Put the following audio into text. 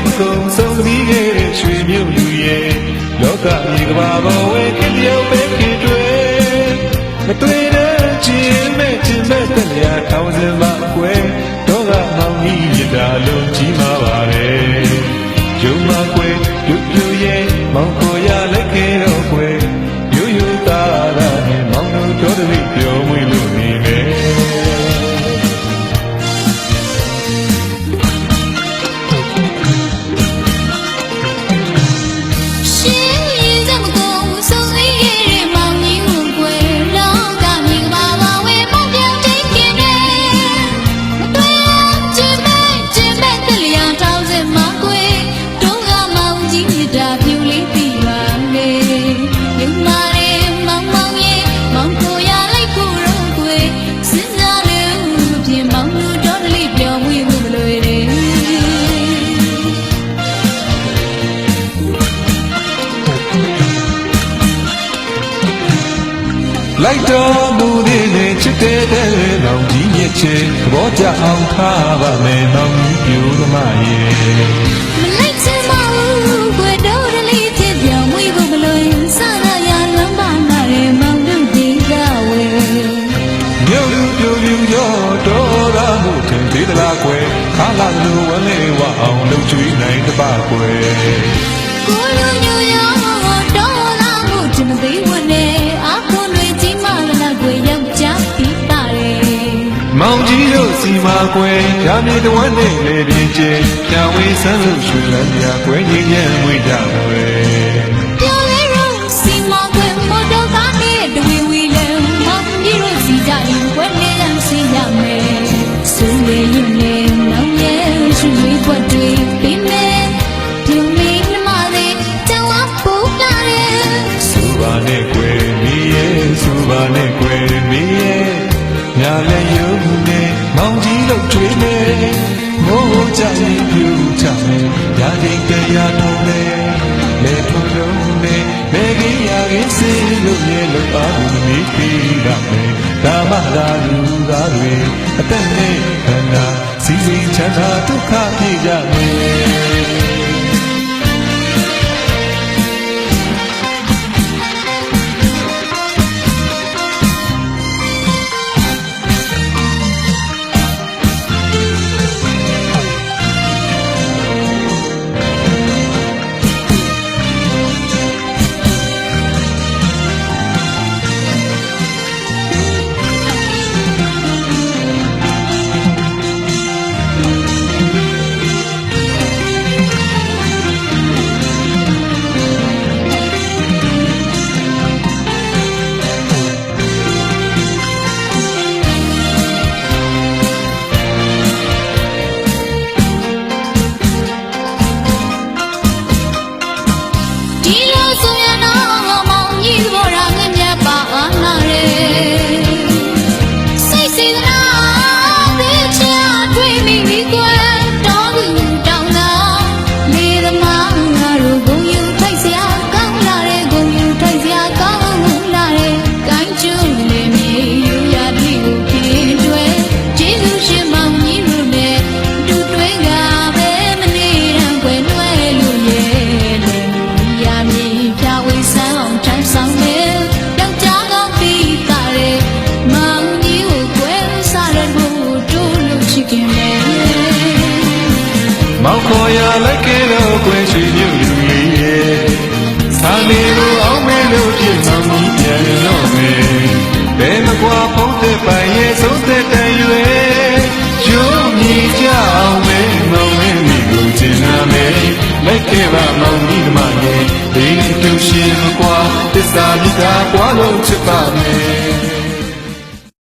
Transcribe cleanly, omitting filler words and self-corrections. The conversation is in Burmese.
မကုန်ဆုံးပြီးခဲ့တဲ့ရွှေမြို့လူရဲ့လောကမြေကဘာပေါ်ဝဲခင်တယောက်ပဲခင်တွေမတွေ့တဲ့ချင်းမဲ့တက်လျာထောင်စင်ပါကွယ်တော့ကမောင်ကြီးရတာလုံးကြီးမှာပါလေယုံမှာကွယ်ပြုတ်ရဲ့မောင်ကိုရလက်ခဲတော့ကွယ်ရိုးရိုးသားသားနဲ့မောင်တို့တော်တလိပြောမွေးလို့နေမယ်လိုက်တော်မူသည်နဲ့ချစ်တဲ့နောင်ကြီးမြစ်ချင်းသဘောကျအောင်ထားပါမယ်နောင်ကြီးပြိုသမားရဲ့မလိုက်ချင်ပါဘူးကွယ်တော်တလေးချစ်ပြောင်းဝေးဖို့မလို့စသာရလမ်းပါနာရဲ့မောင်တို့ဒီကဝဲမြို့လူပြိုပြူရောတော်ရမှုထင်သေးသလားကွယ်ခါလာလူဝလဲဝအောင်လှုပ်ချွေးနိုင်တပါကွယ်ကိုလူညိုရောတော်လာမှုထင်မသေးဝင်နဲ့မောင်ကြီးတို့စီမာကွယ်ဓာမြေတဝန်းနဲ့လေပြင်းချင်းညာဝေးဆန်းလို့ရွှေလန်းပြကွယ်ကြီးပြန်ဝေးကြွယ်ပြောလေရောစီမာကွယ်မော်တော်ကားနဲ့တဝီဝီလဲမောင်ကြီးတို့စီကြရင်ကွယ်လေးလမ်းစီရမယ်စူးရည်ရင်နဲ့နောင်ရဲ့ရွှေရွှေပွက်တွေပြီးမယ်ပြုံးမီနှမလေးတောင်းအပူလာတယ်စူပါနဲ့ကွယ်မီးရဲ့စူပါနဲ့ကွယ်မီးရဲ့ညာလည်းယုံနေမောင်ကြီးတို့တွေ့နေမိုးကြရင်ပြူချမယ်ရာဒီကရတော့လေလေထုံလုံးနေမေကြီးရရင်စေလို့ရေလို့အားမီးပြီးရမယ်ဒါမှသာလူသားတွေအသက်နဲ့ခန္ဓာစီစီချမ်းသာဒုက္ခပြည့်ကြမယ်မောင်ခေါ်ရလိုက်ခဲ့တော့ကွယ်ရွှေမြို့လူလေးရဲ့သာနေလို့အောင်မဲလို့ဖြစ်မောင်ကြီးပြန်တော့မယ်ဘယ်မကွာဖုံးတဲ့ပိုင်ရဲ့သုံးတဲ့တန်ရွယ်ကျိုးမြည်ကြအောင်မဲမောင်မဲမိကိုကျင်နာမယ်လိုက်ခဲ့ပါမောင်ကြီးဓမ္မရဲ့ဒီတူရှင်မကွာသစ္စာမြတ်ကွာလို့ချစ်ပါမယ်